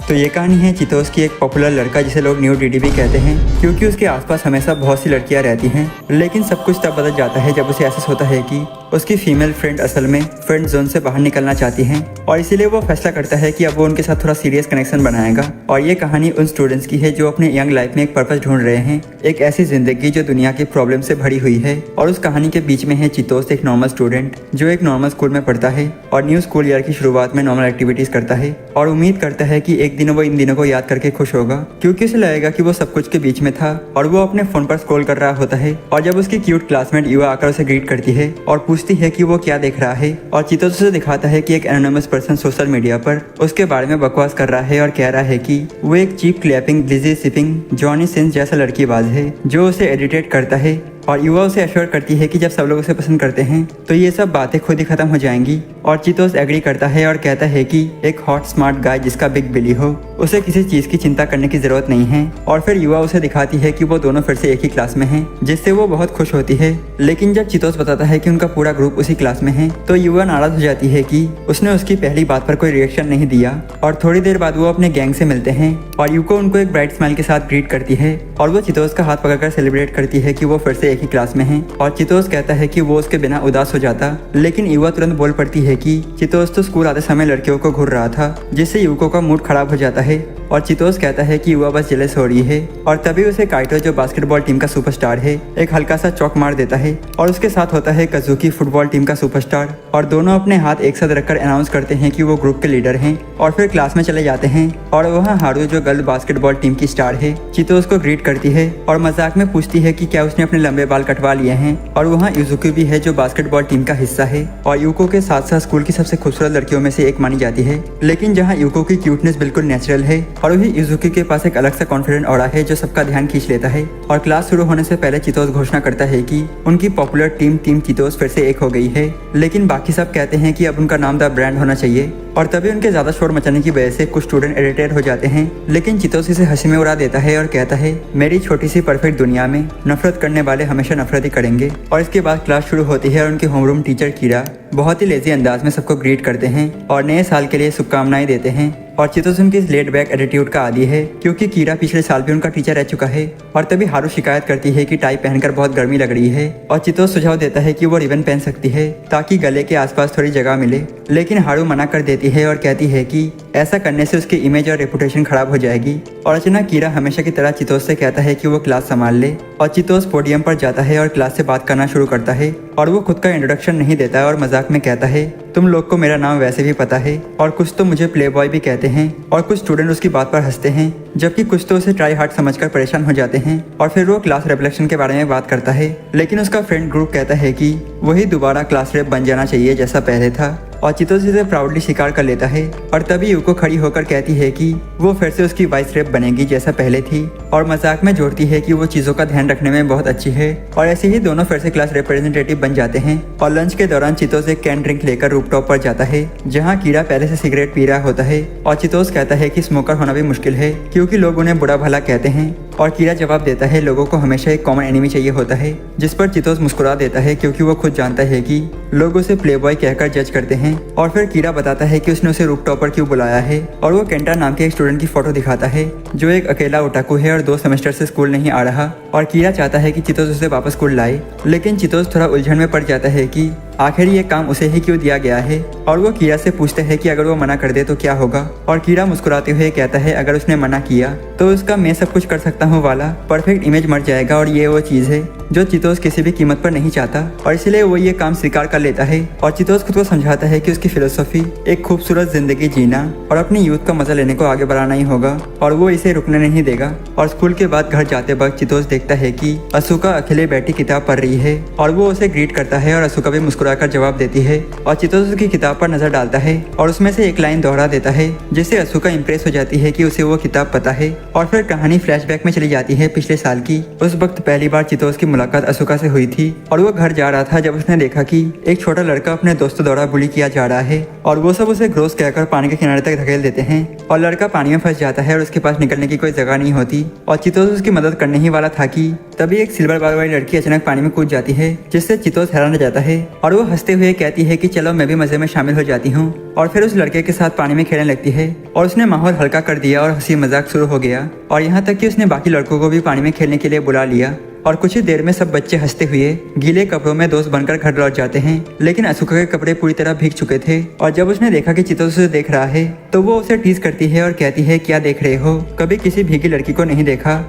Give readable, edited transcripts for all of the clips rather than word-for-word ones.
तो ये कहानी है चितोस की एक पॉपुलर लड़का जिसे लोग न्यू डीडी भी कहते हैं, क्योंकि उसके आसपास हमेशा बहुत सी लड़कियां रहती हैं। लेकिन सब कुछ तब बदल जाता है जब उसे एहसास होता है कि उसकी फीमेल फ्रेंड असल में फ्रेंड जोन से बाहर निकलना चाहती हैं और इसीलिए वो फैसला करता है कि अब वो उनके साथ थोड़ा सीरियस कनेक्शन बनाएगा। और ये कहानी उन स्टूडेंट्स की है जो अपने यंग लाइफ में एक पर्पस ढूंढ रहे हैं, एक ऐसी जिंदगी जो दुनिया की प्रॉब्लम से भरी हुई है। और उस कहानी के बीच में है चितोस, एक नॉर्मल स्टूडेंट जो एक नॉर्मल स्कूल में पढ़ता है और न्यू स्कूल ईयर की शुरुआत में नॉर्मल एक्टिविटीज करता है और उम्मीद करता है कि एक दिन वो इन दिनों को याद करके खुश होगा, क्योंकि उसे लगेगा कि वो सब कुछ के बीच में था। और वो अपने फोन पर स्क्रॉल कर रहा होता है और जब उसकी क्यूट क्लासमेट युवा आकर उसे ग्रीट करती है और पूछती है कि वो क्या देख रहा है, और चितोस उसे दिखाता है कि एक एनोनिमस पर्सन सोशल मीडिया पर उसके बारे में बकवास कर रहा है और कह रहा है कि वो एक चीप क्लैपिंग, ब्लिजी सिपिंग, जॉनी सिंस जैसा लड़कीबाज है जो उसे एडिटेट करता है। और युवा उसे एश्योर करती है कि जब सब लोग उसे पसंद करते हैं तो ये सब बातें खुद ही खत्म हो जाएंगी। और चितोस एग्री करता है और कहता है कि एक हॉट स्मार्ट गाय जिसका बिग बिली हो उसे किसी चीज की चिंता करने की जरूरत नहीं है। और फिर युवा उसे दिखाती है कि वो दोनों फिर से एक ही क्लास में हैं, जिससे वो बहुत खुश होती है। लेकिन जब चितोस बताता है कि उनका पूरा ग्रुप उसी क्लास में है तो युवा नाराज हो जाती है कि उसने उसकी पहली बात पर कोई रिएक्शन नहीं दिया। और थोड़ी देर बाद वो अपने गैंग से मिलते हैं और यूको उनको एक ब्राइट स्माइल के साथ ग्रीट करती है और वो चितोस का हाथ पकड़कर सेलिब्रेट करती है कि वो फिर से एक ही क्लास में है। और चितोस कहता है कि वो उसके बिना उदास हो जाता, लेकिन युवा तुरंत बोल पड़ती है कि चितोस तो स्कूल आते समय लड़कियों को घूर रहा था, जिससे युको का मूड खराब हो जाता है। और चितोस कहता है कि युवा बस जेलस हो रही है। और तभी उसे काइटो, जो बास्केटबॉल टीम का सुपरस्टार है, एक हल्का सा चौक मार देता है और उसके साथ होता है कजुकी, फुटबॉल टीम का सुपरस्टार। और दोनों अपने हाथ एक साथ रखकर अनाउंस करते हैं कि वो ग्रुप के लीडर हैं और फिर क्लास में चले जाते हैं। और वहाँ हारू, जो गर्ल बास्केटबॉल टीम की स्टार है, चितोस को ग्रीट करती है और मजाक में पूछती है कि क्या उसने अपने लंबे बाल कटवा लिए हैं। और वहाँ युजुकी भी है जो बास्केटबॉल टीम का हिस्सा है और यूको के साथ साथ स्कूल की सबसे खूबसूरत लड़कियों में से एक मानी जाती है। लेकिन जहाँ यूको की क्यूटनेस बिल्कुल नेचुरल है और वही युजुकी के पास एक अलग सा कॉन्फिडेंट ऑरा है जो सबका ध्यान खींच लेता है। और क्लास शुरू होने से पहले चितोस घोषणा करता है कि उनकी पॉपुलर टीम चितोस फिर से एक हो गई है। लेकिन बाकी सब कहते हैं कि अब उनका नाम द ब्रांड होना चाहिए। और तभी उनके ज्यादा शोर मचाने की वजह से कुछ स्टूडेंट इरिटेट हो जाते हैं, लेकिन चितोस इसे हंसी में उड़ा देता है और कहता है, मेरी छोटी सी परफेक्ट दुनिया में नफरत करने वाले हमेशा नफरत ही करेंगे। और इसके बाद क्लास शुरू होती है और उनके होमरूम टीचर कीरा बहुत ही लेजी अंदाज में सबको ग्रीट करते हैं और नए साल के लिए शुभकामनाएं देते हैं। और चितोस उनकी इस लेट बैक एटीट्यूड का आदी है, क्योंकि कीरा पिछले साल भी उनका टीचर रह चुका है। और तभी हारू शिकायत करती है कि टाई पहनकर बहुत गर्मी लग रही है और चितोस सुझाव देता है कि वो रिबन पहन सकती है ताकि गले के आसपास थोड़ी जगह मिले। लेकिन हारू मना कर देती है और कहती है कि ऐसा करने से उसकी इमेज और रेपुटेशन खराब हो जाएगी। और अचानक कीरा हमेशा की तरह चितोस से कहता है कि वो क्लास संभाल ले और चितोस पोडियम पर जाता है और क्लास से बात करना शुरू करता है। और वो खुद का इंट्रोडक्शन नहीं देता है और मजाक में कहता है, तुम लोग को मेरा नाम वैसे भी पता है और कुछ तो मुझे प्ले बॉय भी कहते हैं। और कुछ स्टूडेंट उसकी बात पर हंसते हैं, जबकि कुछ तो उसे ट्राई हार्ड समझकर परेशान हो जाते हैं। और फिर वो क्लास रेपलेक्शन के बारे में बात करता है, लेकिन उसका फ्रेंड ग्रुप कहता है कि वही दोबारा क्लास रेप बन जाना चाहिए जैसा पहले था। और चितोस इसे प्राउडली स्वीकार कर लेता है। और तभी यूको खड़ी होकर कहती है कि वो फिर से उसकी वाइस रेप बनेगी जैसा पहले थी और मजाक में जोड़ती है कि वो चीजों का ध्यान रखने में बहुत अच्छी है। और ऐसे ही दोनों फिर से क्लास रिप्रेजेंटेटिव बन जाते हैं। और लंच के दौरान चितोस एक कैन ड्रिंक लेकर रूफटॉप पर जाता है, जहाँ कीरा पहले से सिगरेट पी रहा होता है। और चितोस कहता है कि स्मोकर होना भी मुश्किल है क्योंकि लोग उन्हें बुरा भला कहते हैं। और कीरा जवाब देता है, लोगों को हमेशा एक कॉमन एनिमी चाहिए होता है, जिस पर चितोस मुस्कुरा देता है क्योंकि वो खुद जानता है कि लोग उसे प्लेबॉय कहकर जज करते हैं। और फिर कीरा बताता है कि उसने उसे रूफटॉप पर क्यों बुलाया है और वो केंटा नाम के एक स्टूडेंट की फोटो दिखाता है जो एक अकेला ओटाकू है और 2 सेमेस्टर से स्कूल नहीं आ रहा। और कीरा चाहता है कि चितोस उसे वापस स्कूल लाए, लेकिन चितोस थोड़ा उलझन में पड़ जाता है कि आखिर ये काम उसे ही क्यों दिया गया है। और वो कीरा से पूछते हैं कि अगर वो मना कर दे तो क्या होगा। और कीरा मुस्कुराते हुए कहता है, अगर उसने मना किया तो उसका मैं सब कुछ कर सकता हूँ वाला परफेक्ट इमेज मर जाएगा और ये वो चीज है जो चितोस किसी भी कीमत पर नहीं चाहता। और इसलिए वो ये काम स्वीकार कर लेता है। और चितोस खुद को समझाता है कि उसकी फिलोसफी एक खूबसूरत जिंदगी जीना और अपनी यूथ का मजा लेने को आगे बढ़ाना ही होगा और वो इसे रुकने नहीं देगा। और स्कूल के बाद घर जाते वक्त चितोस देखता है कि असुका अकेले बैठी किताब पढ़ रही है और वो उसे ग्रीट करता है और असुका भी मुस्कुराकर जवाब देती है। और चितोस उसकी किताब पर नजर डालता है और उसमें से एक लाइन दोहरा देता है, जिससे असुका इंप्रेस हो जाती है कि उसे वो किताब पता है। और फिर कहानी फ्लैशबैक में चली जाती है पिछले साल की। उस वक्त पहली बार चितोस की मुलाकात असुका से हुई थी और वो घर जा रहा था जब उसने देखा कि एक छोटा लड़का अपने दोस्तों द्वारा बुली किया जा रहा है और वो सब उसे ग्रोस कहकर पानी के किनारे तक धकेल देते हैं और लड़का पानी में फंस जाता है और उसके पास निकलने की कोई जगह नहीं होती। और चितोस उसकी मदद करने ही वाला था कि तभी एक सिल्वर बाल वाली लड़की अचानक पानी में कूद जाती है, जिससे चितोस हैरान रह जाता है और वो हंसते हुए कहती है कि चलो मैं भी मजे में शामिल शामिल हो जाती हूँ और फिर उस लड़के के साथ पानी में खेलने लगती है और उसने माहौल हल्का कर दिया और हंसी मजाक शुरू हो गया और यहाँ तक कि उसने बाकी लड़कों को भी पानी में खेलने के लिए बुला लिया और कुछ ही देर में सब बच्चे हंसते हुए गीले कपड़ों में दोस्त बनकर घर लौट जाते हैं। लेकिन असुका के कपड़े पूरी तरह भीग चुके थे और जब उसने देखा कि चितोस उसे देख रहा है तो वो उसे टीज करती है और कहती है क्या देख रहे हो, कभी किसी भीगी लड़की को नहीं देखा।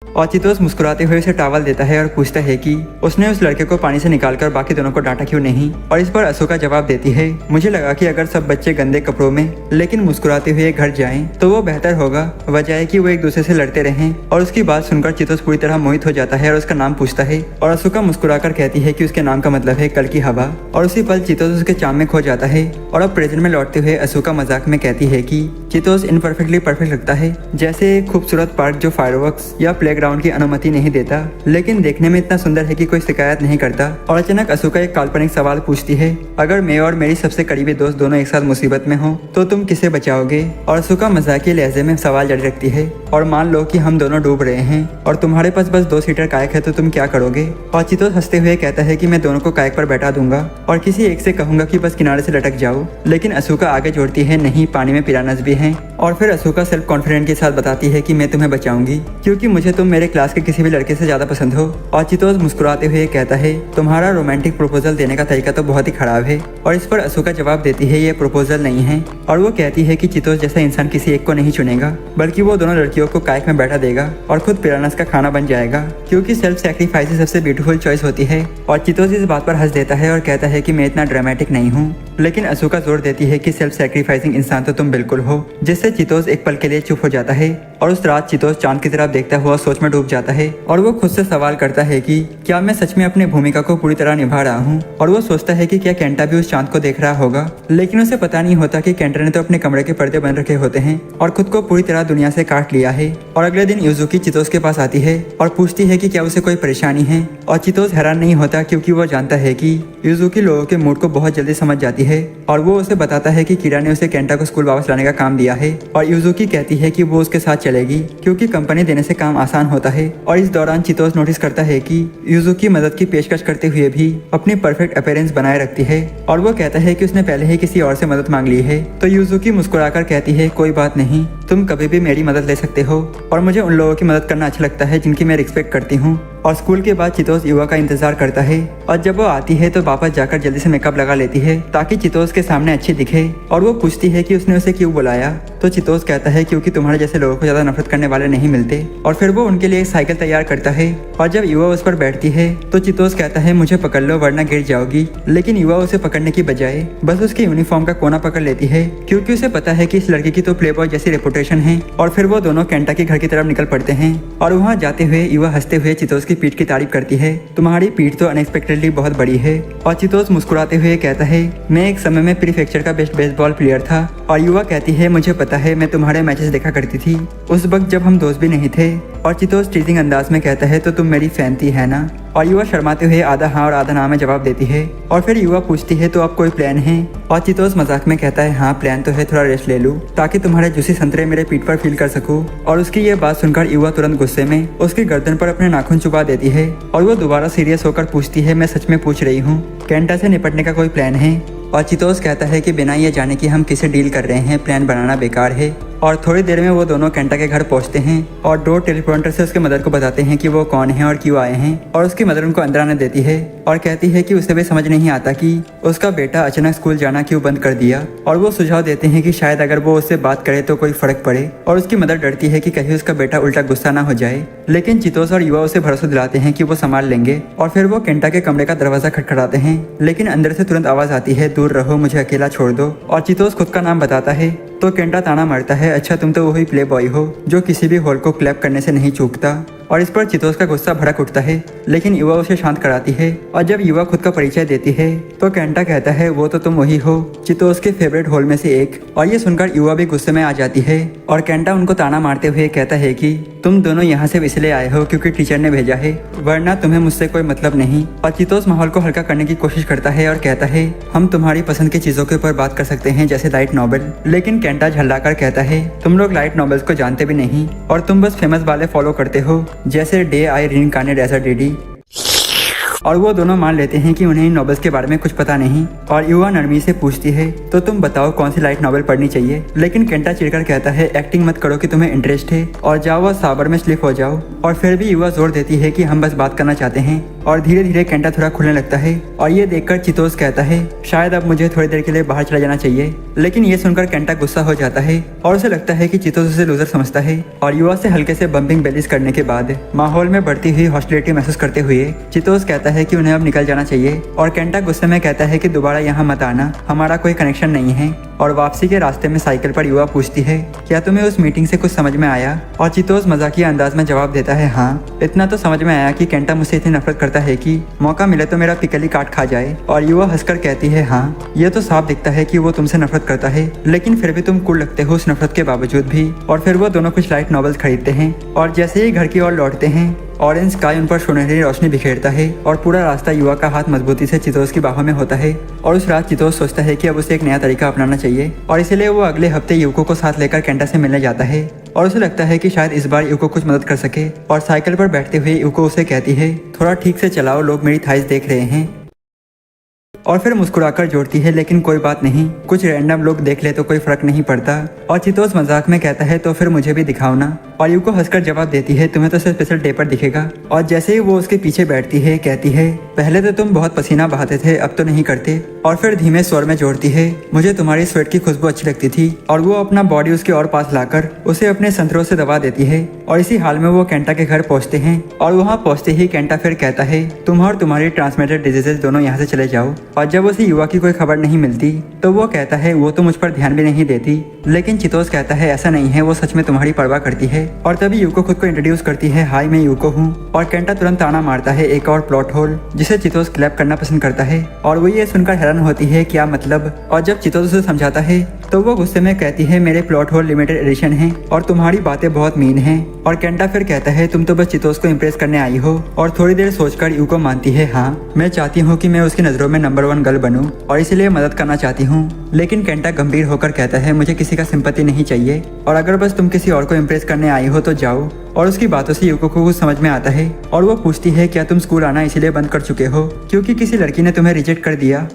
और चितोस मुस्कुराते हुए उसे टॉवल देता है और पूछता है कि उसने उस लड़के को पानी से निकालकर बाकी दोनों को डांटा क्यों नहीं। और इस पर असुका जवाब देती है मुझे लगा कि अगर सब बच्चे गंदे कपड़ों में लेकिन मुस्कुराते हुए घर जाएं तो वो बेहतर होगा, वजह है कि वो एक दूसरे से लड़ते रहें। और उसकी बात सुनकर चितोस पूरी तरह मोहित हो जाता है और उसका नाम पूछता है और असुका मुस्कुराकर कहती है कि उसके नाम का मतलब है कल की हवा। और उसी पल चितोस उसके चाम में खो जाता है। और अब प्रेजेंट में लौटते हुए असुका मजाक में कहती है कि चितोस इनपरफेक्टली परफेक्ट लगता है, जैसे एक खूबसूरत पार्क जो फायरवर्क्स या प्लेग्राउंड की अनुमति नहीं देता लेकिन देखने में इतना सुंदर है कि कोई शिकायत नहीं करता। और अचानक असुका एक काल्पनिक सवाल पूछती है अगर मैं और मेरी सबसे करीबी दोस्त दोनों एक साथ मुसीबत में हो तो तुम किसे बचाओगे। और असुका मजाकिया लहजे में सवाल जारी रखती है और मान लो कि हम दोनों डूब रहे हैं और तुम्हारे पास बस 2 सीटर कायक है तो तुम क्या करोगे। और चितोस हंसते हुए कहता है कि मैं दोनों को कायक पर बैठा दूंगा और किसी एक से कहूंगा कि बस किनारे से लटक जाओ। लेकिन असुका आगे जोड़ती है नहीं, पानी में पिरानस भी हैं। और फिर असुका सेल्फ कॉन्फिडेंट के साथ बताती है कि मैं तुम्हें बचाऊंगी क्योंकि मुझे तुम मेरे क्लास के किसी भी लड़के से ज्यादा पसंद हो। और चितोस मुस्कुराते हुए कहता है तुम्हारा रोमांटिक प्रपोजल देने का तरीका तो बहुत ही खराब है। और इस पर असुका जवाब देती है ये प्रपोजल नहीं है। और वो कहती है कि चितोस जैसा इंसान किसी एक को नहीं चुनेगा बल्कि वो दोनों लड़कियों को कायक में बैठा देगा और खुद पिरानस का खाना बन जाएगा क्योंकि सेल्फ सैक्रिफाइस सबसे ब्यूटीफुल चॉइस होती है। और चितोस इस बात पर हंस देता है और कहता है कि मैं इतना ड्रामेटिक नहीं हूँ। लेकिन असुका जोर देती है कि सेल्फ सैक्रिफाइसिंग इंसान तो तुम बिल्कुल हो, जिससे चितोस एक पल के लिए चुप हो जाता है। और उस रात चितोस चांद की तरफ देखता हुआ सोच में डूब जाता है और वो खुद से सवाल करता है कि क्या मैं सच में अपनी भूमिका को पूरी तरह निभा रहा हूँ। और वो सोचता है कि क्या केंटा भी उस चांद को देख रहा होगा, लेकिन उसे पता नहीं होता कि केंटा ने तो अपने कमरे के पर्दे बंद रखे होते हैं और खुद को पूरी तरह दुनिया से काट लिया है। और अगले दिन यूजुकी चितोस के पास आती है और पूछती है कि क्या उसे कोई परेशानी है। और चितोस हैरान नहीं होता क्योंकि वो जानता है कि यूजुकी लोगों के मूड को बहुत जल्दी समझ जाती है। और वो उसे बताता है कि कीरा ने उसे केंटा को स्कूल वापस लाने का काम दिया है। और यूजुकी कहती है कि वो उसके साथ चलेगी क्योंकि कंपनी देने से काम आसान होता है। और इस दौरान चितोस नोटिस करता है कि यूजुकी मदद की पेशकश करते हुए भी अपनी परफेक्ट अपीयरेंस बनाए रखती है। और वो कहता है कि उसने पहले ही किसी और से मदद मांग ली है। तो यूजुकी मुस्कुराकर कहती है कोई बात नहीं, तुम कभी भी मेरी मदद ले सकते हो और मुझे उन लोगों की मदद करना अच्छा लगता है जिनकी मैं रिस्पेक्ट करती हूँ। और स्कूल के बाद चितोस युवा का इंतजार करता है और जब वो आती है तो वापस जाकर जल्दी से मेकअप लगा लेती है ताकि चितोस के सामने अच्छी दिखे। और वो पूछती है कि उसने उसे क्यों बुलाया। तो चितोस कहता है क्योंकि तुम्हारे जैसे लोगों को ज्यादा नफरत करने वाले नहीं मिलते। और फिर वो उनके लिए एक साइकिल तैयार करता है और जब युवा उस पर बैठती है तो चितोस कहता है मुझे पकड़ लो वरना गिर जाओगी। लेकिन युवा उसे पकड़ने की बजाय बस उसके यूनिफॉर्म का कोना पकड़ लेती है क्योंकि उसे पता है कि इस लड़की की तो प्लेबॉय जैसी रेपुटेशन है। और फिर वो दोनों केंटा के घर की तरफ निकल पड़ते हैं और वहाँ जाते हुए युवा हंसते हुए चितोस की पीठ की तारीफ करती है, तुम्हारी पीठ तो अनएक्सपेक्टेडली बहुत बड़ी है। और चितोस मुस्कुराते हुए कहता है मैं एक समय में प्रीफेक्चर का बेस्ट बेसबॉल प्लेयर था। और युवा कहती है मुझे पता है, मैं तुम्हारे मैचेस देखा करती थी उस वक्त जब हम दोस्त भी नहीं थे। और चितोस टीजिंग अंदाज में कहता है तो तुम मेरी फैन थी है ना। और युवा शर्माते हुए आधा हाँ और आधा ना में जवाब देती है। और फिर युवा पूछती है तो अब कोई प्लान है। और चितोस मजाक में कहता है हाँ प्लान तो है, थोड़ा रेस्ट ले लूं ताकि तुम्हारे जूसी संतरे मेरे पीठ पर फील कर सकूं। और उसकी ये बात सुनकर युवा तुरंत गुस्से में उसकी गर्दन पर अपने नाखून चुबा देती है और वो दोबारा सीरियस होकर पूछती है मैं सच में पूछ रही हूँ, केंटा से निपटने का कोई प्लान है। और चितोस कहता है कि बिना ये जाने कि हम किसे डील कर रहे हैं प्लान बनाना बेकार है। और थोड़ी देर में वो दोनों केंटा के घर पहुंचते हैं और डोर टेलीप्रॉम्प्टर से उसके मदर को बताते हैं कि वो कौन है और क्यों आए हैं। और उसकी मदर उनको अंदर आने देती है और कहती है कि उसे भी समझ नहीं आता कि उसका बेटा अचानक स्कूल जाना क्यों बंद कर दिया। और वो सुझाव देते हैं कि शायद अगर वो उससे बात करे तो कोई फर्क पड़े। और उसकी मदर डरती है कि कहीं उसका बेटा उल्टा गुस्सा ना हो जाए। लेकिन चितोस और युवा उसे भरोसा दिलाते हैं कि वो संभाल लेंगे। और फिर वो केंटा के कमरे का दरवाजा खटखटाते हैं लेकिन अंदर से तुरंत आवाज आती है दूर रहो, मुझे अकेला छोड़ दो। और चितोस खुद का नाम बताता है तो केंटा ताना मारता है अच्छा तुम तो वही प्ले बॉय हो जो किसी भी होल को क्लैप करने से नहीं चूकता। और इस पर चितोस का गुस्सा भड़क उठता है लेकिन युवा उसे शांत कराती है। और जब युवा खुद का परिचय देती है तो केंटा कहता है वो तो तुम वही हो, चितोस के फेवरेट होल में से एक। और ये सुनकर युवा भी गुस्से में आ जाती है और केंटा उनको ताना मारते हुए कहता है कि तुम दोनों यहाँ से इसलिए आए हो क्योंकि टीचर ने भेजा है, वरना तुम्हें मुझसे कोई मतलब नहीं। और चितोस माहौल को हल्का करने की कोशिश करता है और कहता है हम तुम्हारी पसंद की चीजों के ऊपर बात कर सकते हैं जैसे लाइट नॉवेल। लेकिन केंटा झल्लाकर कहता है तुम लोग लाइट नॉवेल्स को जानते भी नहीं और तुम बस फेमस वाले फॉलो करते हो जैसे day I reincarnate as a DD. और वो दोनों मान लेते हैं कि उन्हें इन नॉवेल्स के बारे में कुछ पता नहीं। और युवा नरमी से पूछती है तो तुम बताओ कौन सी लाइट नॉवेल पढ़नी चाहिए, लेकिन केंटा चिढ़कर कहता है एक्टिंग मत करो कि तुम्हें इंटरेस्ट है और जाओ और साबर में स्लिप हो जाओ। और फिर भी युवा जोर देती है कि हम बस बात करना चाहते हैं। और धीरे धीरे केंटा थोड़ा खुलने लगता है और ये देखकर चितोस कहता है शायद अब मुझे थोड़ी देर के लिए बाहर चला जाना चाहिए। लेकिन ये सुनकर केंटा गुस्सा हो जाता है और उसे लगता है कि चितोस उसे लूजर समझता है। और युवा से हल्के से बम्पिंग बेलिस करने के बाद माहौल में बढ़ती हुई हॉस्टिलिटी महसूस करते हुए चितोस कहता है कि उन्हें अब निकल जाना चाहिए। और केंटा गुस्से में कहता है कि दोबारा यहाँ मत आना, हमारा कोई कनेक्शन नहीं है। और वापसी के रास्ते में साइकिल पर युवा पूछती है क्या तुम्हें उस मीटिंग से कुछ समझ में आया। और चितोस मजाकिया अंदाज में जवाब देता है हाँ, इतना तो समझ में आया कि केंटा मुझसे इतनी नफरत करता है कि मौका मिले तो मेरा पिकली काट खा जाए। और युवा हंसकर कहती है हाँ, ये तो साफ दिखता है कि वो तुमसे नफरत करता है, लेकिन फिर भी तुम कूल लगते हो उस नफरत के बावजूद भी। और फिर वो दोनों कुछ लाइट नॉवेल्स खरीदते हैं और जैसे ही घर की ओर लौटते हैं ऑरेंज स्काई उन पर सुनहरी रोशनी बिखेरता है और पूरा रास्ता युवा का हाथ मजबूती से चितोस की बाहों में होता है। और उस रात चितोस सोचता है कि अब उसे एक नया तरीका अपनाना चाहिए और इसलिए वो अगले हफ्ते युको को साथ लेकर केंटा से मिलने जाता है। और उसे लगता है कि शायद इस बार युको कुछ मदद कर सके। और साइकिल पर बैठते हुए युको उसे कहती है थोड़ा ठीक से चलाओ, लोग मेरी थाइस देख रहे हैं। और फिर मुस्कुराकर जोड़ती है लेकिन कोई बात नहीं, कुछ रैंडम लोग देख ले तो कोई फर्क नहीं पड़ता। और चितोस मजाक में कहता है तो फिर मुझे भी दिखाओ ना। और युको हंसकर जवाब देती है तुम्हें तो सिर्फ स्पेशल डे पर दिखेगा। और जैसे ही वो उसके पीछे बैठती है कहती है पहले तो तुम बहुत पसीना बहाते थे, अब तो नहीं करते। और फिर धीमे स्वर में जोड़ती है मुझे तुम्हारी स्वेट की खुशबू अच्छी लगती थी। और वो अपना बॉडी उसके और पास लाकर उसे अपने संतरों से दबा देती है। और इसी हाल में वो केंटा के घर पहुंचते हैं और वहाँ पहुंचते ही केंटा फिर कहता है तुम और तुम्हारी ट्रांसमिटेड डिजीजेज दोनों यहाँ से चले जाओ। और जब उसे युवा की कोई खबर नहीं मिलती तो वो कहता है वो तो मुझ पर ध्यान भी नहीं देती। लेकिन चितोस कहता है ऐसा नहीं है, वो सच में तुम्हारी परवाह करती है। और तभी युको खुद को इंट्रोड्यूस करती है हाय मैं युको हूँ। और केंटा तुरंत ताना मारता है एक और प्लॉट होल, जिसे चितोस क्लैप करना पसंद करता है। और वो ये सुनकर हैरान होती है क्या मतलब। और जब चितोस उसे समझाता है तो वो गुस्से में कहती है मेरे प्लॉट होल लिमिटेड एडिशन है और तुम्हारी बातें बहुत मीन हैं। और केंटा फिर कहता है तुम तो बस चितोस को इम्प्रेस करने आई हो। और थोड़ी देर सोचकर युको मानती है हाँ, मैं चाहती हूँ कि मैं उसकी नजरों में नंबर 1 गर्ल बनूं और इसलिए मदद करना चाहती हूँ। लेकिन केंटा गंभीर होकर कहता है मुझे किसी का सिंपैथी नहीं चाहिए और अगर बस तुम किसी और को इम्प्रेस करने आई हो तो जाओ। और उसकी बातों से युको को कुछ समझ में आता है और वो पूछती है क्या तुम स्कूल आना इसलिए बंद कर चुके हो क्योंकि किसी लड़की ने तुम्हें रिजेक्ट कर दिया।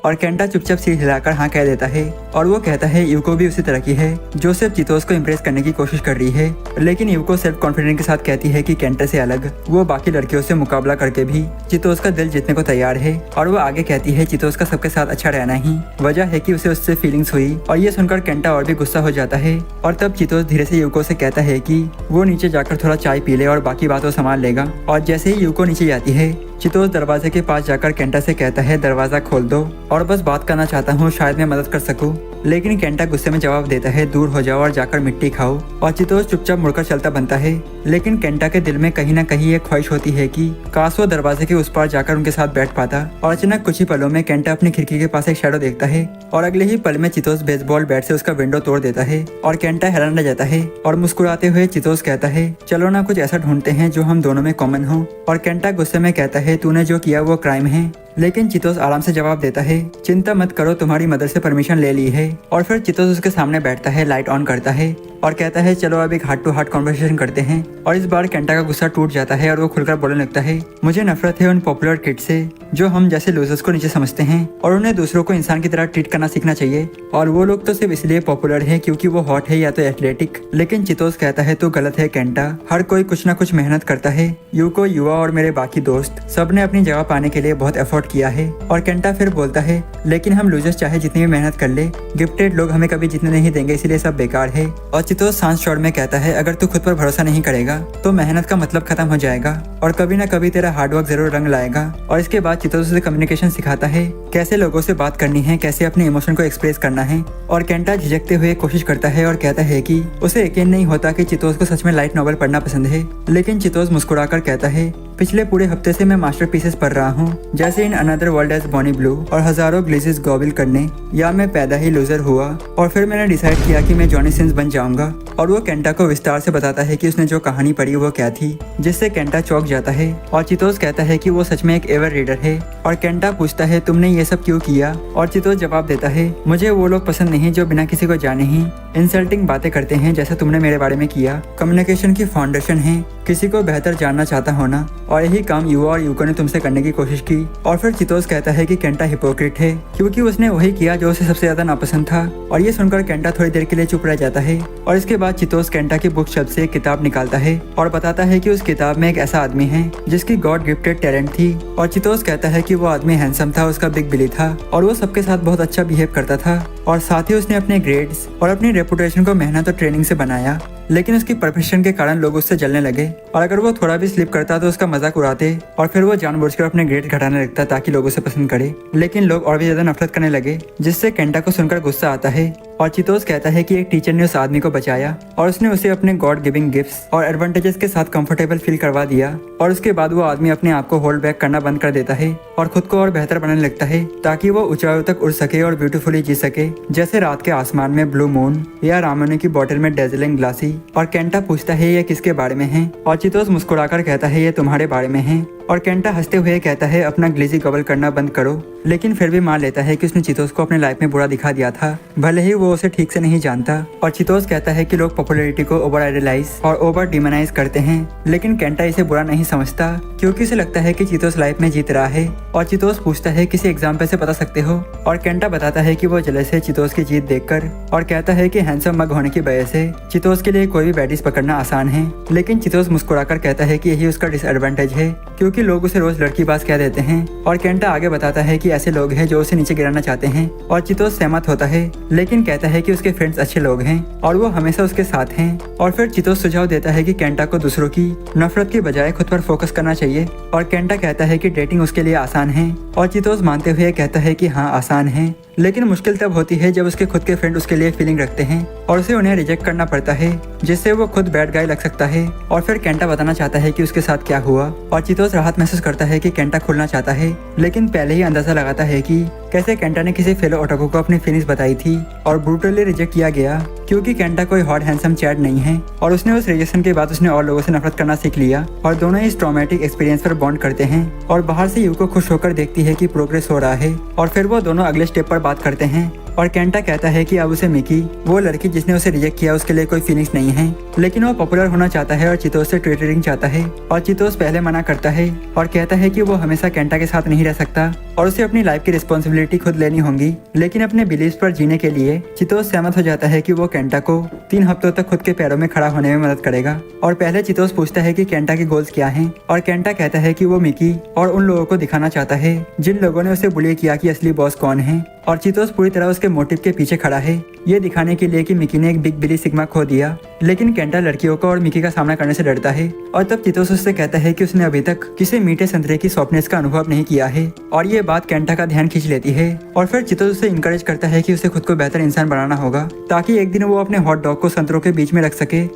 और केंटा चुपचाप सिर हिलाकर हाँ कह देता है। और वो कहता है युको भी उसी तरह की है जो सिर्फ चितोस को इम्प्रेस करने की कोशिश कर रही है। लेकिन युको सेल्फ कॉन्फिडेंस के साथ कहती है कि केंटा से अलग वो बाकी लड़कियों से मुकाबला करके भी चितोस का दिल जीतने को तैयार है। और वो आगे कहती है चितोस का सबके साथ अच्छा रहना ही वजह है कि उसे उससे फीलिंग्स हुई। और ये सुनकर केंटा और भी गुस्सा हो जाता है। और तब चितोस धीरे से युको से कहता है कि वो नीचे जाकर थोड़ा चाय पी ले और बाकी बातों संभाल लेगा। और जैसे ही युको नीचे जाती है चितोस दरवाजे के पास जाकर केंटा से कहता है दरवाजा खोल दो और बस बात करना चाहता हूँ, शायद मैं मदद कर सकूँ। लेकिन केंटा गुस्से में जवाब देता है दूर हो जाओ और जाकर मिट्टी खाओ। और चितोस चुपचाप मुड़कर चलता बनता है। लेकिन केंटा के दिल में कहीं ना कहीं एक ख्वाहिश होती है कि काश वो दरवाजे के उस पार जाकर उनके साथ बैठ पाता। और अचानक कुछ ही पलों में केंटा अपनी खिड़की के पास एक शैडो देखता है और अगले ही पल में चितोस बेसबॉल बैट से उसका विंडो तोड़ देता है। और केंटा हैरान रह जाता है और मुस्कुराते हुए चितोस कहता है चलो ना कुछ ऐसा ढूंढते हैं जो हम दोनों में कॉमन हो। और केंटा गुस्से में कहता है तूने जो किया वो क्राइम है। लेकिन चितोस आराम से जवाब देता है चिंता मत करो, तुम्हारी मदर से परमिशन ले ली है। और फिर चितोस उसके सामने बैठता है, लाइट ऑन करता है और कहता है चलो अब एक हार्ट टू हार्ट कॉन्वर्सेशन करते हैं। और इस बार केंटा का गुस्सा टूट जाता है और वो खुलकर बोलने लगता है मुझे नफरत है उन पॉपुलर किड्स से जो हम जैसे लूजर्स को नीचे समझते हैं और उन्हें दूसरों को इंसान की तरह ट्रीट करना सीखना चाहिए। और वो लोग तो सिर्फ इसलिए पॉपुलर है क्योंकि वो हॉट है या तो एथलेटिक। लेकिन चितोस कहता है तो गलत है केंटा, हर कोई कुछ ना कुछ मेहनत करता है। युको, युवा और मेरे बाकी दोस्त सब ने अपनी जगह पाने के लिए बहुत एफर्ट किया है। और केंटा फिर बोलता है लेकिन हम लूजर्स चाहे जितनी भी मेहनत कर ले, गिफ्टेड लोग हमें कभी जीतने नहीं देंगे, इसलिए सब बेकार है। और चितोस सांस छोड़ में कहता है अगर तू खुद पर भरोसा नहीं करेगा तो मेहनत का मतलब खत्म हो जाएगा और कभी ना कभी तेरा हार्डवर्क जरूर रंग लाएगा। और इसके बाद चितोस उसे कम्युनिकेशन सिखाता है, कैसे लोगों से बात करनी है, कैसे अपने इमोशन को एक्सप्रेस करना है। और केंटा झिझकते हुए कोशिश करता है और कहता है कि उसे यकीन नहीं होता कि चितोस को सच में लाइट नॉवल पढ़ना पसंद है। लेकिन चितोस मुस्कुराकर कहता है पिछले पूरे हफ्ते से मैं मास्टरपीसेस पढ़ रहा हूँ, जैसे in another world as Bonnie Blue और हजारों ग्लिचेस गॉबिल करने या मैं पैदा ही लूजर हुआ और फिर मैंने डिसाइड किया कि मैं जॉनी सिंस बन जाऊंगा। और वो केंटा को विस्तार से बताता है कि उसने जो कहानी पढ़ी वो क्या थी, जिससे केंटा चौंक जाता है। और चितोस कहता है कि वो सच में एक एवर रीडर है। और केंटा पूछता है तुमने ये सब क्यों किया। और चितोस जवाब देता है मुझे वो लोग पसंद नहीं जो बिना किसी को जाने ही इंसल्टिंग बातें करते हैं जैसे तुमने मेरे बारे में किया। कम्युनिकेशन की फाउंडेशन है किसी को बेहतर जानना चाहता होना, और यही काम युवा और यूको ने तुमसे करने की कोशिश की। और फिर चितोस कहता है कि केंटा हिपोक्रेट है क्योंकि उसने वही किया जो उसे सबसे ज्यादा नापसंद था। और ये सुनकर केंटा थोड़ी देर के लिए चुप रह जाता है और इसके बाद चितोस केंटा की बुक शेल्फ से एक किताब निकालता है और बताता है कि उस किताब में एक ऐसा आदमी है जिसकी गॉड गिफ्टेड टैलेंट थी। और चितोस कहता है कि वो आदमी हैंडसम था, उसका बिग बिली था और वो सबके साथ बहुत अच्छा बिहेव करता था और साथ ही उसने अपने ग्रेड्स और अपनी रेपुटेशन को मेहनत और ट्रेनिंग से बनाया। लेकिन उसकी प्रोफेशन के कारण लोग उससे जलने लगे और अगर वो थोड़ा भी स्लिप करता तो उसका मजाक उड़ाते और फिर वो जानबूझकर अपने ग्रेड घटाने लगता ताकि लोग उसे पसंद करे। लेकिन लोग और भी ज्यादा नफरत करने लगे जिससे केंटा को सुनकर गुस्सा आता है और चितोस कहता है कि एक टीचर ने उस आदमी को बचाया और उसने उसे अपने गॉड गिविंग गिफ्ट्स और एडवांटेजेस के साथ कंफर्टेबल फील करवा दिया। और उसके बाद वो आदमी अपने आप को होल्ड बैक करना बंद कर देता है और खुद को और बेहतर बनाने लगता है ताकि वो ऊंचाइयों तक उड़ सके और ब्यूटीफुली जी सके, जैसे रात के आसमान में ब्लू मून या रामोने की बोतल में डेजलिंग ग्लासी। और केंटा पूछता है ये किसके बारे में है और चितोस मुस्कुराकर कहता है ये तुम्हारे बारे में है। और केंटा हंसते हुए कहता है अपना ग्लीजी गबल करना बंद करो, लेकिन फिर भी मान लेता है कि उसने चितोस को अपने लाइफ में बुरा दिखा दिया था, भले ही वो उसे ठीक से नहीं जानता। और चितोस कहता है कि लोग पॉपुलैरिटी को ओवर आइडलाइज और ओवर डिमोनाइज करते हैं, लेकिन केंटा इसे बुरा नहीं समझता क्योंकि उसे लगता है कि चितोस लाइफ में जीत रहा है। और चितोस पूछता है किसी एग्जाम्पल से बता सकते हो, और केंटा बताता है कि वो जेलस है चितोस की जीत देखकर और कहता है कि हैंडसम मग होने की वजह से चितोस के लिए कोई भी बैडिस पकड़ना आसान है। लेकिन चितोस मुस्कुराकर कहता है कि यही उसका डिसएडवांटेज है क्योंकि लोग उसे रोज लड़कीबाज कह देते हैं। और केंटा आगे बताता है कि ऐसे लोग हैं जो उसे नीचे गिराना चाहते हैं और चितोस सहमत होता है, लेकिन कहता है कि उसके फ्रेंड्स अच्छे लोग हैं और वो हमेशा उसके साथ हैं। और फिर चितोस सुझाव देता है कि केंटा को दूसरों की नफरत की बजाय खुद पर फोकस करना चाहिए और केंटा कहता है कि डेटिंग उसके लिए आसान है और चितोस मानते हुए कहता है कि हाँ आसान है, लेकिन मुश्किल तब होती है जब उसके खुद के फ्रेंड उसके लिए फीलिंग रखते हैं और उसे उन्हें रिजेक्ट करना पड़ता है जिससे वो खुद बैड गाय लग सकता है। और फिर केंटा बताना चाहता है कि उसके साथ क्या हुआ और चितोस राहत महसूस करता है कि केंटा खुलना चाहता है, लेकिन पहले ही अंदाजा लगाता है कि कैसे केंटा ने किसी फेलो ओटाकू को अपनी फीलिंग्स बताई थी और ब्रूटली रिजेक्ट किया गया क्योंकि केंटा कोई हॉट हैंडसम चैट नहीं है। और उसने उस रिजेक्शन के बाद उसने और लोगों से नफरत करना सीख लिया और दोनों इस ट्रॉमेटिक एक्सपीरियंस पर बॉन्ड करते हैं। और बाहर से यूको खुश होकर देखती है कि प्रोग्रेस हो रहा है और फिर वो दोनों अगले स्टेप पर बात करते हैं। और केंटा कहता है कि अब उसे मिकी, वो लड़की जिसने उसे रिजेक्ट किया, उसके लिए कोई फीलिंग्स नहीं है, लेकिन वो पॉपुलर होना चाहता है और चितोस से ट्विटरिंग चाहता है। और चितोस पहले मना करता है और कहता है कि वो हमेशा केंटा के साथ नहीं रह सकता और उसे अपनी लाइफ की रिस्पॉन्सिबिलिटी खुद लेनी होगी। लेकिन अपने बिलीव्स पर जीने के लिए चितोस सहमत हो जाता है कि वो केंटा को 3 हफ्तों तक खुद के पैरों में खड़ा होने में मदद करेगा। और पहले चितोस पूछता है कि केंटा के गोल्स क्या हैं और केंटा कहता है कि वो मिकी और उन लोगों को दिखाना चाहता है जिन लोगों ने उसे बुली किया कि असली बॉस कौन है। और चितोस पूरी तरह उसके मोटिव के पीछे खड़ा है, ये दिखाने के लिए कि मिकी ने एक बिग बिली सिग्मा खो दिया। लेकिन केंटा लड़कियों को और मिकी का सामना करने से डरता है और तब चितोस उससे कहता है कि उसने अभी तक किसी मीठे संतरे की सॉफ्टनेस का अनुभव नहीं किया है। और ये बात केंटा का ध्यान खींच लेती है और फिर चितोस उसे इंकरेज करता है कि उसे खुद को बेहतर इंसान बनाना होगा ताकि एक दिन वो अपने हॉट डॉग को संतरों के बीच में रख सके।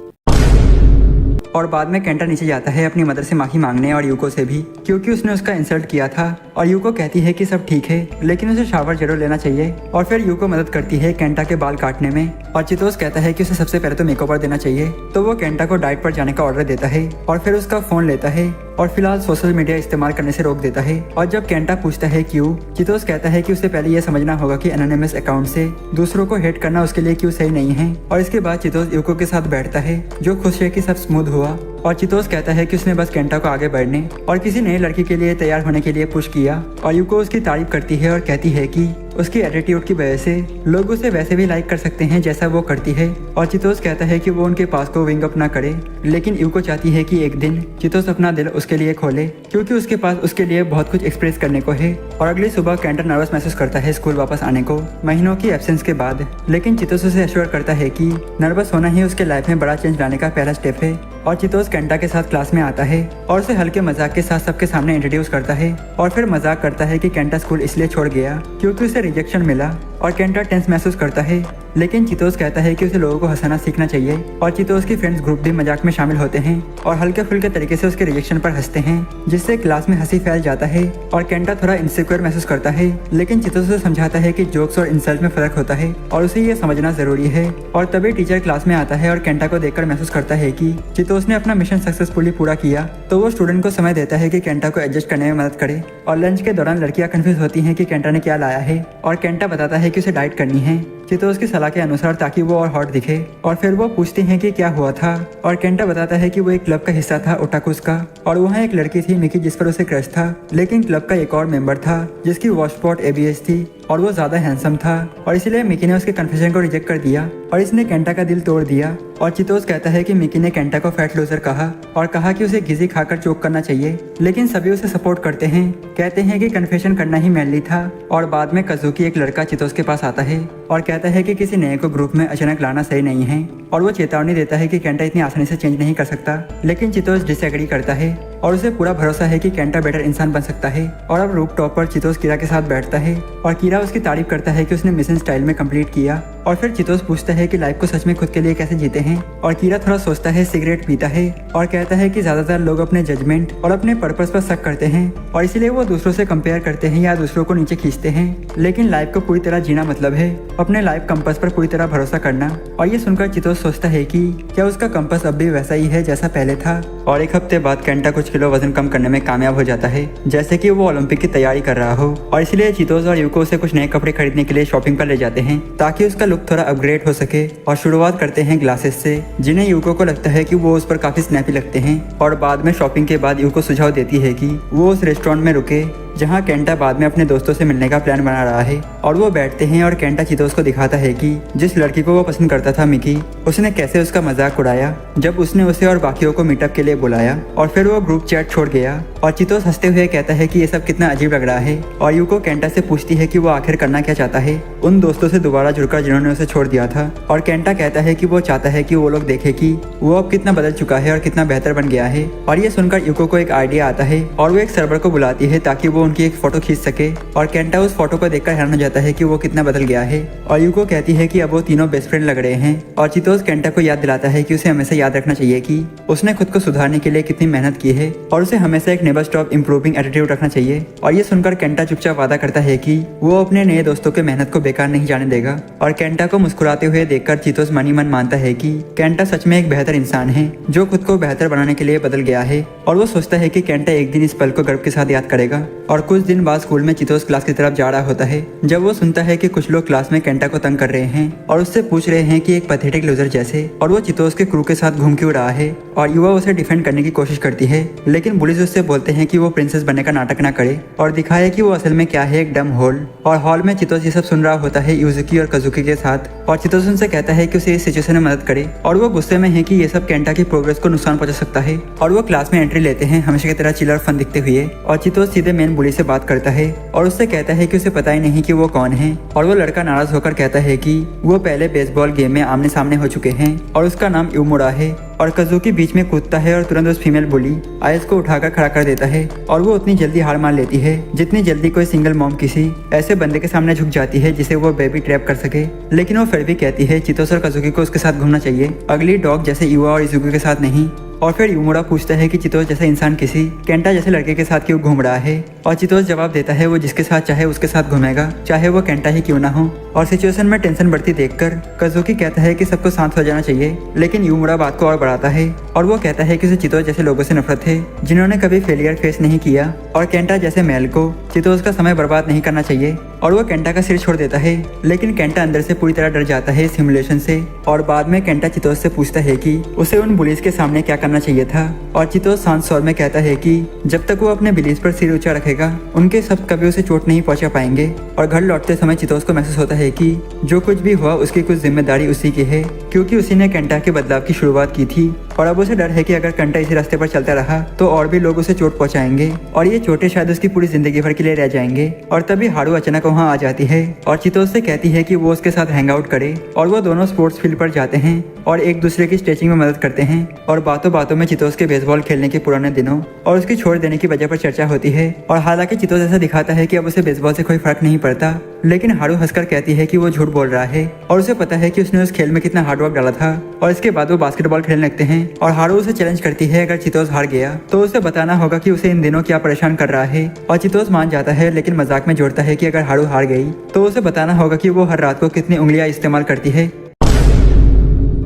और बाद में केंटा नीचे जाता है अपनी मदर से माफी मांगने और यूको से भी क्योंकि उसने उसका इंसल्ट किया था। और यूको कहती है कि सब ठीक है लेकिन उसे शावर जरूर लेना चाहिए। और फिर यूको मदद करती है केंटा के बाल काटने में और चितोस कहता है कि उसे सबसे पहले तो मेकओवर देना चाहिए, तो वो केंटा को डाइट पर जाने का ऑर्डर देता है और फिर उसका फोन लेता है और फिलहाल सोशल मीडिया इस्तेमाल करने से रोक देता है। और जब केंटा पूछता है क्यों, चितोस कहता है कि उसे पहले यह समझना होगा कि एनोनिमस अकाउंट से दूसरों को हेट करना उसके लिए क्यों सही नहीं है। और इसके बाद चितोस यूको के साथ बैठता है जो खुश है कि सब स्मूथ हुआ। और चितोस कहता है कि उसने बस केंटा को आगे बढ़ने और किसी नई लड़की के लिए तैयार होने के लिए पुश किया। और यूको उसकी तारीफ करती है और कहती है कि उसकी एटीट्यूड की वजह से लोग उसे वैसे भी लाइक कर सकते हैं जैसा वो करती है। और चितोस कहता है कि वो उनके पास को विंग अप ना करे, लेकिन यूको चाहती है कि एक दिन चितोस अपना दिल उसके लिए खोले क्योंकि उसके पास उसके लिए बहुत कुछ एक्सप्रेस करने को है। और अगली सुबह केंटा नर्वस महसूस करता है स्कूल वापस आने को महीनों की एब्सेंस के बाद, लेकिन चितोस उसे एश्योर करता है कि नर्वस होना ही उसके लाइफ में बड़ा चेंज लाने का पहला स्टेप है। और चितोस केंटा के साथ क्लास में आता है और उसे हल्के मजाक के साथ सबके सामने इंट्रोड्यूस करता है और फिर मजाक करता है कि केंटा स्कूल इसलिए छोड़ गया क्योंकि उसे रिजेक्शन मिला। और केंटा टेंस महसूस करता है, लेकिन चितोस कहता है कि उसे लोगों को हंसाना सीखना चाहिए। और चितोस की फ्रेंड्स ग्रुप भी मजाक में शामिल होते हैं और हल्के फुल्के तरीके से उसके रिजेक्शन पर हंसते हैं जिससे क्लास में हंसी फैल जाता है। और केंटा थोड़ा इनसिक्योर महसूस करता है, लेकिन चितोस उसे समझाता है कि जोक्स और इंसल्ट में फर्क होता है और उसे ये समझना जरूरी है। और तभी टीचर क्लास में आता है और केंटा को देखकर महसूस करता है कि चितोस ने अपना मिशन सक्सेसफुली पूरा किया, तो वो स्टूडेंट को समय देता है कि केंटा को एडजस्ट करने में मदद करे। और लंच के दौरान लड़कियां कंफ्यूज होती हैं कि केंटा ने क्या लाया है और केंटा बताता है कि उसे डाइट करनी है। चितोस की सलाह के अनुसार ताकि वो और हॉट दिखे। और फिर वो पूछते हैं कि क्या हुआ था और केंटा बताता है कि वो एक क्लब का हिस्सा था ओटाकुस का और वहाँ एक लड़की थी मिकी जिस पर उसे क्रश था, लेकिन क्लब का एक और मेंबर था जिसकी वॉच स्पॉट एबीएस थी और वो ज्यादा हैंडसम था और इसलिए मिकी ने उसके कन्फेशन को रिजेक्ट कर दिया और इसने केंटा का दिल तोड़ दिया। और चितोस कहता है कि मिकी ने केंटा को फैट लूजर कहा और कहा कि उसे घिसी खाकर चोक करना चाहिए, लेकिन सभी उसे सपोर्ट करते हैं, कहते हैं कि कन्फेशन करना ही मैनली था। और बाद में कजुकी एक लड़का चितोस के पास आता है और कहता है कि किसी नए को ग्रुप में अचानक लाना सही नहीं है और वो चेतावनी देता है कि केंटा इतनी आसानी से चेंज नहीं कर सकता, लेकिन चितोस डिसएग्री करता है और उसे पूरा भरोसा है कि केंटा बेटर इंसान बन सकता है। और अब रूफ टॉप पर चितोस कीरा के साथ बैठता है और कीरा उसकी तारीफ करता है कि उसने मिशन स्टाइल में कंप्लीट किया। और फिर चितोस पूछता है कि लाइफ को सच में खुद के लिए कैसे जीते हैं और कीरा थोड़ा सोचता है, सिगरेट पीता है और कहता है कि ज्यादातर लोग अपने जजमेंट और अपने पर्पस पर शक करते हैं और इसीलिए वो दूसरों से कंपेयर करते हैं या दूसरों को नीचे खींचते हैं, लेकिन लाइफ को पूरी तरह जीना मतलब है अपने लाइफ कंपास पर पूरी तरह भरोसा करना। और ये सुनकर चितोस सोचता है कि क्या उसका कंपास अब भी वैसा ही है जैसा पहले था। और एक हफ्ते बाद केंटा कुछ किलो वजन कम करने में कामयाब हो जाता है, जैसे कि वो ओलंपिक की तैयारी कर रहा हो और इसलिए चितोस और यूको उसे कुछ नए कपड़े खरीदने के लिए शॉपिंग पर ले जाते हैं ताकि उसका लुक थोड़ा अपग्रेड हो सके। और शुरुआत करते हैं ग्लासेस से, जिन्हें यूको को लगता है कि वो उस पर काफी स्नैपी लगते हैं। और बाद में शॉपिंग के बाद यूको सुझाव देती है कि वो उस रेस्टोरेंट में रुके जहाँ केंटा बाद में अपने दोस्तों से मिलने का प्लान बना रहा है। और वो बैठते हैं और केंटा चितोस को दिखाता है कि जिस लड़की को वो पसंद करता था मिकी, उसने कैसे उसका मजाक उड़ाया जब उसने उसे और बाकियों को मीटअप के लिए बुलाया। और फिर वो ग्रुप चैट छोड़ गया और चितोस हंसते हुए कहता है कि ये सब कितना अजीब लग रहा है। और यूको केंटा से पूछती है कि वो आखिर करना क्या चाहता है उन दोस्तों से दोबारा जुड़कर जिन्होंने उसे छोड़ दिया था। और केंटा कहता है कि वो चाहता है कि वो लोग देखे कि वो अब कितना बदल चुका है और कितना बेहतर बन गया है। और ये सुनकर यूको को एक आइडिया आता है और वो एक सर्वर को बुलाती है ताकि वो उनकी एक फोटो खींच सके। और केंटा उस फोटो को देखकर हैरान हो जाता है कि वो कितना बदल गया है। और यूको कहती है कि अब वो तीनों बेस्ट फ्रेंड लग रहे हैं। और चितोस केंटा को याद दिलाता है कि उसे हमेशा याद रखना चाहिए कि उसने खुद को सुधारने के लिए कितनी मेहनत की है और उसे हमेशा एक नेवर स्टॉप इंप्रूविंग एटीट्यूड रखना चाहिए। और ये सुनकर केंटा चुपचाप वादा करता है कि वो अपने नए दोस्तों के मेहनत को बेकार नहीं जाने देगा। और केंटा को मुस्कुराते हुए देखकर चितोस मनी मन मानता है कि केंटा सच में एक बेहतर इंसान है जो खुद को बेहतर बनाने के लिए बदल गया है। और वो सोचता है कि केंटा एक दिन इस पल को गर्व के साथ याद करेगा। और कुछ दिन बाद स्कूल में चितोस क्लास की तरफ जा रहा होता है जब वो सुनता है कि कुछ लोग क्लास में केंटा को तंग कर रहे हैं और उससे पूछ रहे हैं कि एक पैथेटिक लूजर जैसे। और वो चितोस के क्रू के साथ घूम क्यों रहा है और युवा उसे डिफेंड करने की कोशिश करती है, लेकिन पुलिस उससे बोलते हैं कि वो प्रिंसेस बनने का नाटक ना करे और दिखाए कि वो असल में क्या है, एक डम होल। और हॉल में चितोस ये सब सुन रहा होता है यूजुकी और कजुकी के साथ। और चितोस उनसे कहता है कि उसे इस सिचुएशन में मदद करे और वो गुस्से में है कि ये सब केंटा की प्रोग्रेस को नुकसान पहुंचा सकता है। और वो क्लास में एंट्री लेते हैं हमेशा की तरह चिलर फन दिखते हुए और चितोस सीधे मेन बुली से बात करता है और उससे कहता है कि उसे पता ही नहीं कि वो कौन है। और वो लड़का नाराज होकर कहता है कि वो पहले बेसबॉल गेम में आमने सामने हो चुके हैं और उसका नाम यूमुरा है। और कजुकी बीच में कूदता है और तुरंत उस फीमेल बुली आयस को उठाकर खड़ा कर देता है और वो उतनी जल्दी हार मान लेती है जितनी जल्दी कोई सिंगल मॉम किसी ऐसे बंदे के सामने झुक जाती है जिसे वो बेबी ट्रैप कर सके। लेकिन वो फिर भी कहती है चितोस और कजुकी को उसके साथ घूमना चाहिए, अगली डॉग जैसे युवा और इजुकी के साथ नहीं। और फिर यूमुरा पूछता है कि चितोस जैसा इंसान किसी केंटा जैसे लड़के के साथ क्यों घूम रहा है। और चितोस जवाब देता है वो जिसके साथ चाहे उसके साथ घूमेगा, चाहे वो केंटा ही क्यों ना हो। और सिचुएशन में टेंशन बढ़ती देखकर कजुकी कहता है कि सबको शांत हो जाना चाहिए, लेकिन यूमुरा बात को और बढ़ाता है और वो कहता है कि उसे चितोस जैसे लोगों से नफरत है जिन्होंने कभी फेलियर फेस नहीं किया और केंटा जैसे मेल को चितोस का समय बर्बाद नहीं करना चाहिए। और वो केंटा का सिर छोड़ देता है, लेकिन केंटा अंदर से पूरी तरह डर जाता है सिमुलेशन से। और बाद में केंटा चितोस से पूछता है कि उसे उन पुलिस के सामने क्या करना चाहिए था। और चितोस शांत स्वर में कहता है कि जब तक वो अपने बिलीफ पर सिर ऊंचा रखेगा उनके शब्द कभी उसे चोट नहीं पहुंचा पाएंगे। और घर लौटते समय चितोस को महसूस होता है कि जो कुछ भी हुआ उसकी कुछ जिम्मेदारी उसी की है, क्योंकि उसी ने केंटा के बदलाव की शुरुआत की थी। और अब उसे डर है कि अगर केंटा इसी रास्ते पर चलता रहा तो और भी लोग उसे चोट पहुंचाएंगे और ये चोटें शायद उसकी पूरी जिंदगी भर के लिए रह जाएंगे। और तभी हारू अचानक वहाँ आ जाती है और चितोस से कहती है कि वो उसके साथ हैंग आउट करे। और वो दोनों स्पोर्ट्स फील्ड पर जाते हैं और एक दूसरे की स्ट्रेचिंग में मदद करते हैं। और बातों बातों में चितोस के बेसबॉल खेलने के पुराने दिनों और उसकी छोड़ देने की वजह पर चर्चा होती है। और हालांकि चितोस ऐसा दिखाता है कि अब उसे बेसबॉल से कोई फर्क नहीं पड़ता, लेकिन हारू हंसकर कहती है कि वो झूठ बोल रहा है और उसे पता है कि उसने उस खेल में कितना हार्डवर्क डाला था। और इसके बाद वो बास्केटबॉल खेलने लगते हैं और हारू उसे चैलेंज करती है अगर चितोस हार गया तो उसे बताना होगा कि उसे इन दिनों क्या परेशान कर रहा है। और चितोस मान जाता है, लेकिन मजाक में जोड़ता है कि अगर हारू हार गई तो उसे बताना होगा कि वो हर रात को कितनी उंगलियां इस्तेमाल करती है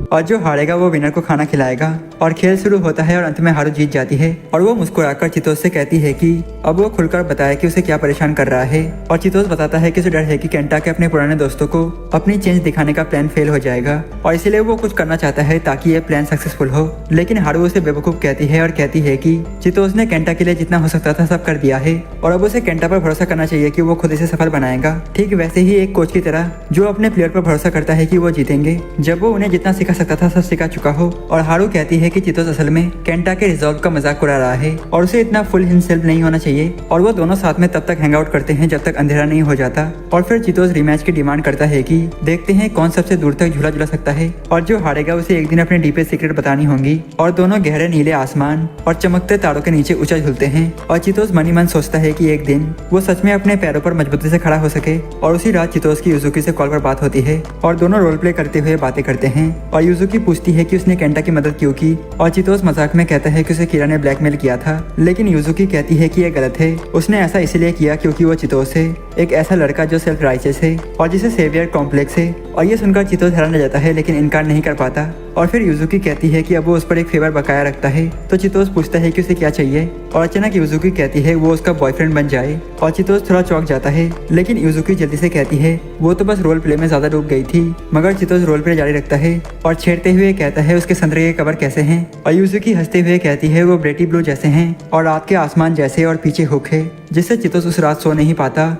और जो हारेगा वो विनर को खाना खिलाएगा। और खेल शुरू होता है और अंत में हारू जीत जाती है और वो मुस्कुराकर चितोस से कहती है कि अब वो खुलकर बताए कि उसे क्या परेशान कर रहा है। और चितोस बताता है कि उसे डर है कि केंटा के अपने पुराने दोस्तों को अपनी चेंज दिखाने का प्लान फेल हो जाएगा और इसीलिए वो कुछ करना चाहता है ताकि ये प्लान सक्सेसफुल हो। लेकिन हारू उसे बेवकूफ कहती है और कहती है कि चितोस ने केंटा के लिए जितना हो सकता था सब कर दिया है और अब उसे केंटा पर भरोसा करना चाहिए कि वो खुद इसे सफल बनाएगा, ठीक वैसे ही एक कोच की तरह जो अपने प्लेयर पर भरोसा करता है कि वो जीतेंगे जब वो उन्हें जितना सिखा सकता था सब सिखा चुका हो। और हारू कहती है कि चितोस असल में केंटा के रिजॉल्व का मजाक उड़ा रहा है और उसे इतना फुल हिमसेल्फ नहीं होना चाहिए। और वो दोनों साथ में तब तक हैंग आउट करते हैं जब तक अंधेरा नहीं हो जाता और फिर चितोस रीमैच की डिमांड करता है कि देखते हैं कौन सबसे दूर तक झूला झूला सकता है और जो हारेगा उसे एक दिन अपने डीपेस्ट सीक्रेट बतानी होंगी। और दोनों गहरे नीले आसमान और चमकते तारों के नीचे ऊंचा झूलते हैं और चितोस मनी मन सोचता है कि एक दिन वो सच में अपने पैरों पर मजबूती से खड़ा हो सके। और उसी रात चितोस की यूजुकी से कॉल पर बात होती है और दोनों रोल प्ले करते हुए बातें करते हैं और यूजुकी पूछती है कि उसने केंटा की मदद क्यों की और चितोस मजाक में कहता है कि उसे कीरा ने ब्लैकमेल किया था। लेकिन यूजुकी कहती है कि यह गलत है, उसने ऐसा इसलिए किया क्योंकि वो चितोस है, एक ऐसा लड़का जो सेल्फ राइचियस है और जिसे सेवियर कॉम्प्लेक्स है। और ये सुनकर चितोस हैरान रह जाता है लेकिन इनकार नहीं कर पाता। और फिर यूजुकी कहती है कि अब वो उस पर एक फेवर बकाया रखता है तो चितोस पूछता है कि उसे क्या चाहिए और अचानक यूजुकी कहती है वो उसका बॉयफ्रेंड बन जाए और चितोस थोड़ा चौंक जाता है। लेकिन यूजुकी जल्दी से कहती है वो तो बस रोल प्ले में ज्यादा डूब गई थी। मगर चितोस रोल प्ले जारी रखता है और छेड़ते हुए कहता है उसके संतरे के कवर कैसे हैं और यूजुकी हंसते हुए कहती है वो ब्रेटी ब्लू जैसे हैं और रात के आसमान जैसे और पीछे हुक है जिससे चितोस उस रात सो नहीं पाता।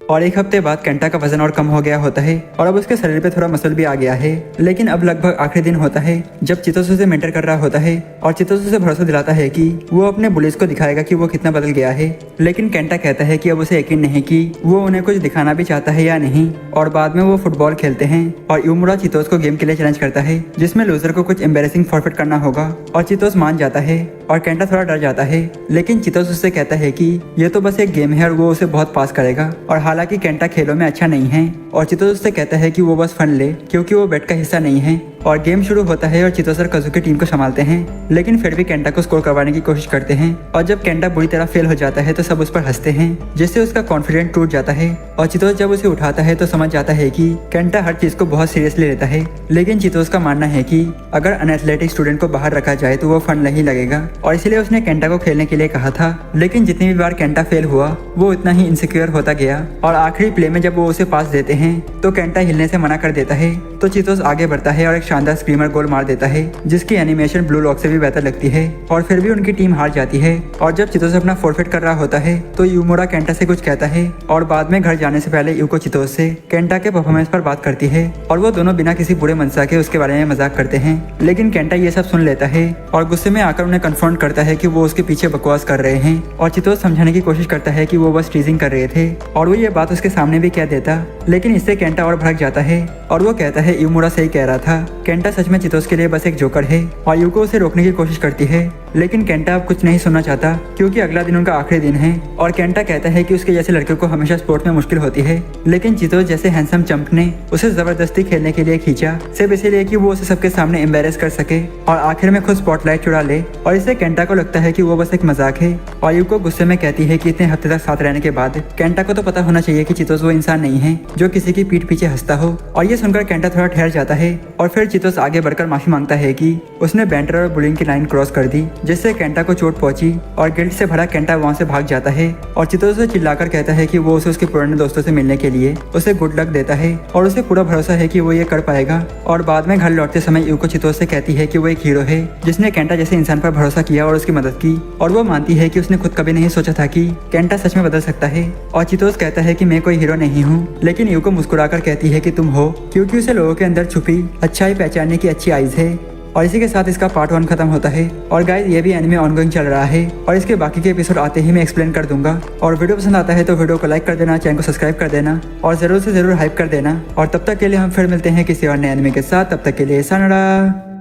और एक हफ्ते बाद केंटा का वजन और कम हो गया होता है और अब उसके शरीर पे थोड़ा मसल भी आ गया है। लेकिन अब लगभग आखिरी दिन होता है जब चितोस उसे मेंटर कर रहा होता है और चितोस उसे भरोसा दिलाता है कि वो अपने बुलिस को दिखाएगा कि वो कितना बदल गया है। लेकिन केंटा कहता है कि अब उसे यकीन नहीं कि वो उन्हें कुछ दिखाना भी चाहता है या नहीं। और बाद में वो फुटबॉल खेलते हैं और यूमुरा चितोस को गेम के लिए चैलेंज करता है जिसमें लूजर को कुछ एम्बेरसिंग फॉरफिट करना होगा और चितोस मान जाता है और केंटा थोड़ा डर जाता है। लेकिन चितोस उससे कहता है कि ये तो बस एक गेम है और वो उसे बहुत पास करेगा। और हालांकि केंटा खेलों में अच्छा नहीं है और चितोस उससे कहता है कि वो बस फन ले क्योंकि वो बेट का हिस्सा नहीं है। और गेम शुरू होता है और चितोस और कजुकी टीम को संभालते हैं लेकिन फिर भी केंटा को स्कोर करवाने की कोशिश करते हैं और जब केंटा बुरी तरह फेल हो जाता है तो सब उस पर हंसते हैं जिससे उसका कॉन्फिडेंस टूट जाता है। और चितोस जब उसे उठाता है तो समझ जाता है कि केंटा हर चीज को बहुत सीरियसली लेता है। लेकिन चितोस का मानना है कि अगर अनएथलेटिक स्टूडेंट को बाहर रखा जाए तो वो फन नहीं लगेगा और इसलिए उसने केंटा को खेलने के लिए कहा था। लेकिन जितनी भी बार केंटा फेल हुआ वो उतना ही इनसिक्योर होता गया और आखिरी प्ले में जब वो उसे पास देते हैं तो केंटा हिलने से मना कर देता है तो चितोस आगे बढ़ता है और एक शानदार स्क्रीमर गोल मार देता है जिसकी एनिमेशन ब्लू लॉक से भी बेहतर लगती है। और फिर भी उनकी टीम हार जाती है और जब चितोस अपना फोरफिट कर रहा होता है तो यूमुरा केंटा से कुछ कहता है और बाद में घर जाने से पहले यूको चितोस से केंटा के परफॉर्मेंस पर बात करती है और वो दोनों बिना किसी बुरे मनसा के उसके बारे में मजाक करते हैं। लेकिन केंटा ये सब सुन लेता है और गुस्से में आकर उन्हें कन्फ्रंट करता है कि वो उसके पीछे बकवास कर रहे हैं और चितोस समझाने की कोशिश करता है कि वो बस टीजिंग कर रहे थे और वो ये बात उसके सामने भी कह देता। लेकिन इससे केंटा और भड़क जाता है और वो कहता है यूमुरा सही कह रहा था, केंटा सच में चितोस के लिए बस एक जोकर है। और यूको उसे रोकने की कोशिश करती है लेकिन केंटा अब कुछ नहीं सुनना चाहता क्योंकि अगला दिन उनका आखिरी दिन है। और केंटा कहता है कि उसके जैसे लड़के को हमेशा स्पोर्ट में मुश्किल होती है। लेकिन चितोस जैसे हैंडसम चंप ने उसे जबरदस्ती खेलने के लिए खींचा सिर्फ इसलिए कि वो उसे सबके सामने एम्बेरस कर सके और आखिर में खुद स्पॉटलाइट चुरा ले। और इससे केंटा को लगता है कि वो बस एक मजाक है। और यूको गुस्से में कहती है कि इतने हफ्ते तक साथ रहने के बाद केंटा को तो पता होना चाहिए कि चितोस वो इंसान नहीं है जो किसी की पीठ पीछे हंसता हो। और ये सुनकर केंटा थोड़ा ठहर जाता है और फिर चितोस आगे बढ़कर माफी मांगता है कि उसने बैंटर और बुलिंग की लाइन क्रॉस कर दी जिससे केंटा को चोट पहुंची। और गिल्ट से भरा केंटा वहां से भाग जाता है और चितोस से चिल्लाकर कहता है कि वो उसे उसके पुराने दोस्तों से मिलने के लिए उसे गुड लक देता है और उसे पूरा भरोसा है कि वो ये कर पाएगा। और बाद में घर लौटते समय यूको चितोस से कहती है कि वो एक हीरो है जिसने केंटा जैसे इंसान पर भरोसा किया और उसकी मदद की। और वो मानती है कि उसने खुद कभी नहीं सोचा था कि केंटा सच में बदल सकता है। और चितोस कहता है कि मैं कोई हीरो नहीं हूँ लेकिन यूको मुस्कुराकर कहती है कि तुम हो क्योंकि उसे लोगों के अंदर छुपी अच्छाई पहचानने की अच्छी आइज है। और इसी के साथ इसका पार्ट 1 खत्म होता है। और गाइस ये भी एनिमे ऑनगोइंग चल रहा है और इसके बाकी के एपिसोड आते ही मैं एक्सप्लेन कर दूंगा। और वीडियो पसंद आता है तो वीडियो को लाइक कर देना, चैनल को सब्सक्राइब कर देना और जरूर से जरूर हाइप कर देना। और तब तक के लिए हम फिर मिलते हैं किसी और नए एनिमे के साथ। तब तक के लिए सायोनारा।